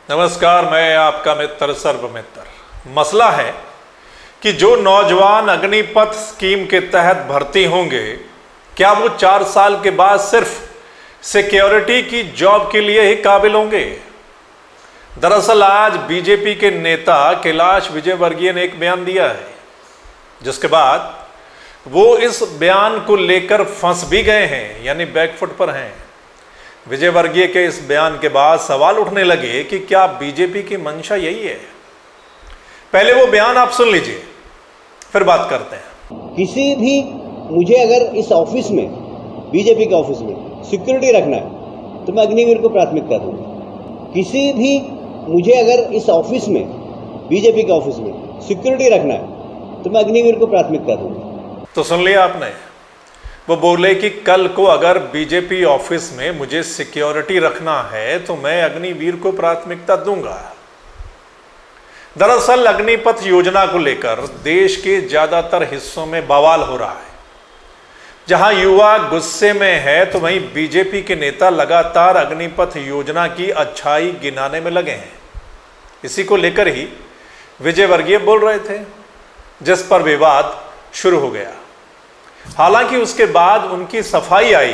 नमस्कार, मैं आपका मित्र सर्वमित्र। मसला है कि जो नौजवान अग्निपथ स्कीम के तहत भर्ती होंगे, क्या वो 4 साल के बाद सिर्फ सिक्योरिटी की जॉब के लिए ही काबिल होंगे? दरअसल आज बीजेपी के नेता कैलाश विजयवर्गीय ने एक बयान दिया है, जिसके बाद वो इस बयान को लेकर फंस भी गए हैं, यानी बैकफुट पर हैं। विजयवर्गीय के इस बयान के बाद सवाल उठने लगे कि क्या बीजेपी की मंशा यही है? पहले वो बयान आप सुन लीजिए, फिर बात करते हैं। किसी भी मुझे अगर इस ऑफिस में, बीजेपी के ऑफिस में सिक्योरिटी रखना है तो मैं अग्निवीर को प्राथमिकता दूंगा। किसी भी मुझे अगर इस ऑफिस में, बीजेपी के ऑफिस में सिक्योरिटी रखना है तो मैं अग्निवीर को प्राथमिकता दूंगा। तो सुन लिया आपने, वो बोले कि कल को अगर बीजेपी ऑफिस में मुझे सिक्योरिटी रखना है तो मैं अग्निवीर को प्राथमिकता दूंगा। दरअसल अग्निपथ योजना को लेकर देश के ज्यादातर हिस्सों में बवाल हो रहा है। जहां युवा गुस्से में है तो वहीं बीजेपी के नेता लगातार अग्निपथ योजना की अच्छाई गिनाने में लगे हैं। इसी को लेकर ही विजयवर्गीय बोल रहे थे, जिस पर विवाद शुरू हो गया। हालांकि उसके बाद उनकी सफाई आई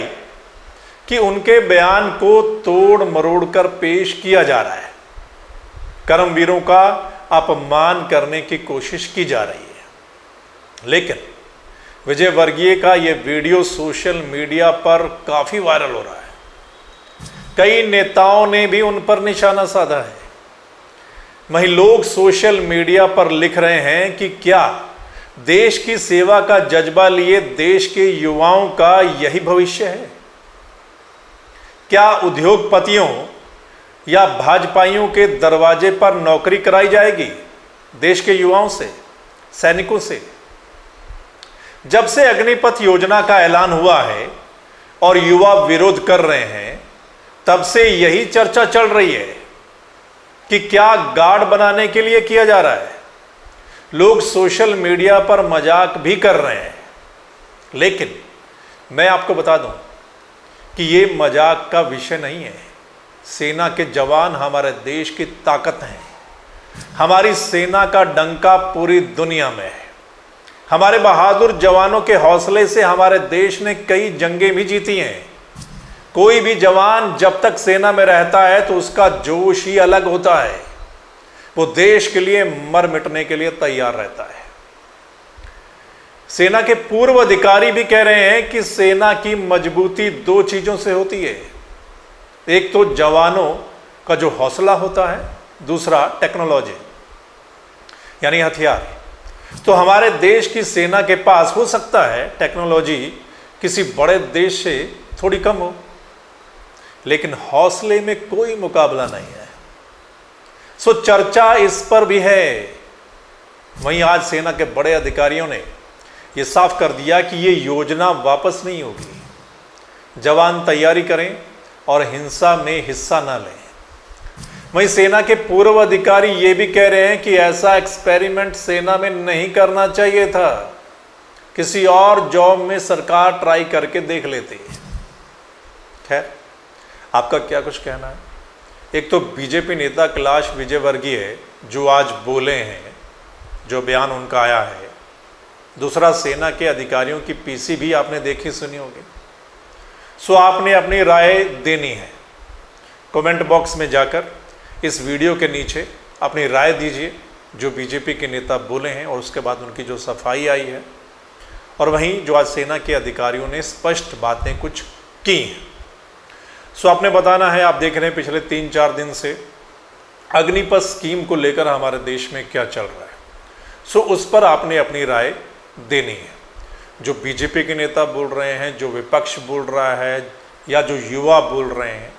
कि उनके बयान को तोड़ मरोड़ कर पेश किया जा रहा है, कर्मवीरों का अपमान करने की कोशिश की जा रही है। लेकिन विजयवर्गीय का यह वीडियो सोशल मीडिया पर काफी वायरल हो रहा है। कई नेताओं ने भी उन पर निशाना साधा है। वहीं लोग सोशल मीडिया पर लिख रहे हैं कि क्या देश की सेवा का जज्बा लिए देश के युवाओं का यही भविष्य है? क्या उद्योगपतियों या भाजपाइयों के दरवाजे पर नौकरी कराई जाएगी देश के युवाओं से, सैनिकों से? जब से अग्निपथ योजना का ऐलान हुआ है और युवा विरोध कर रहे हैं, तब से यही चर्चा चल रही है कि क्या गार्ड बनाने के लिए किया जा रहा है। लोग सोशल मीडिया पर मजाक भी कर रहे हैं, लेकिन मैं आपको बता दूं कि ये मजाक का विषय नहीं है। सेना के जवान हमारे देश की ताकत हैं। हमारी सेना का डंका पूरी दुनिया में है। हमारे बहादुर जवानों के हौसले से हमारे देश ने कई जंगें भी जीती हैं। कोई भी जवान जब तक सेना में रहता है तो उसका जोश ही अलग होता है। वो देश के लिए मर मिटने के लिए तैयार रहता है। सेना के पूर्व अधिकारी भी कह रहे हैं कि सेना की मजबूती 2 चीजों से होती है। एक तो जवानों का जो हौसला होता है, दूसरा टेक्नोलॉजी यानी हथियार। तो हमारे देश की सेना के पास हो सकता है टेक्नोलॉजी किसी बड़े देश से थोड़ी कम हो, लेकिन हौसले में कोई मुकाबला नहीं है। सो चर्चा इस पर भी है। वहीं आज सेना के बड़े अधिकारियों ने यह साफ कर दिया कि यह योजना वापस नहीं होगी। जवान तैयारी करें और हिंसा में हिस्सा न लें। वहीं सेना के पूर्व अधिकारी ये भी कह रहे हैं कि ऐसा एक्सपेरिमेंट सेना में नहीं करना चाहिए था। किसी और जॉब में सरकार ट्राई करके देख लेती है। खैर, आपका क्या कुछ कहना है? एक तो बीजेपी नेता कैलाश विजयवर्गीय जो आज बोले हैं, जो बयान उनका आया है। दूसरा, सेना के अधिकारियों की पीसी भी आपने देखी सुनी होगी। सो आपने अपनी राय देनी है। कमेंट बॉक्स में जाकर इस वीडियो के नीचे अपनी राय दीजिए, जो बीजेपी के नेता बोले हैं और उसके बाद उनकी जो सफाई आई है, और वहीं जो आज सेना के अधिकारियों ने स्पष्ट बातें कुछ की हैं। सो आपने बताना है। आप देख रहे हैं पिछले 3-4 दिन से अग्निपथ स्कीम को लेकर हमारे देश में क्या चल रहा है। सो उस पर आपने अपनी राय देनी है। जो बीजेपी के नेता बोल रहे हैं, जो विपक्ष बोल रहा है, या जो युवा बोल रहे हैं,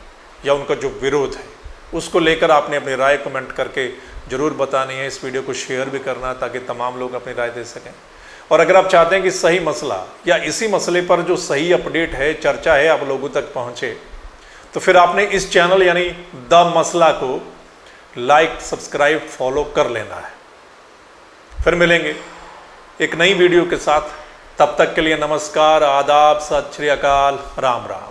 या उनका जो विरोध है, उसको लेकर आपने अपनी राय कमेंट करके ज़रूर बतानी है। इस वीडियो को शेयर भी करना है ताकि तमाम लोग अपनी राय दे सकें। और अगर आप चाहते हैं कि सही मसला या इसी मसले पर जो सही अपडेट है, चर्चा है, आप लोगों तक पहुँचे, तो फिर आपने इस चैनल यानी द मसला को लाइक, सब्सक्राइब, फॉलो कर लेना है। फिर मिलेंगे एक नई वीडियो के साथ। तब तक के लिए नमस्कार, आदाब, सत श्री अकाल, राम राम।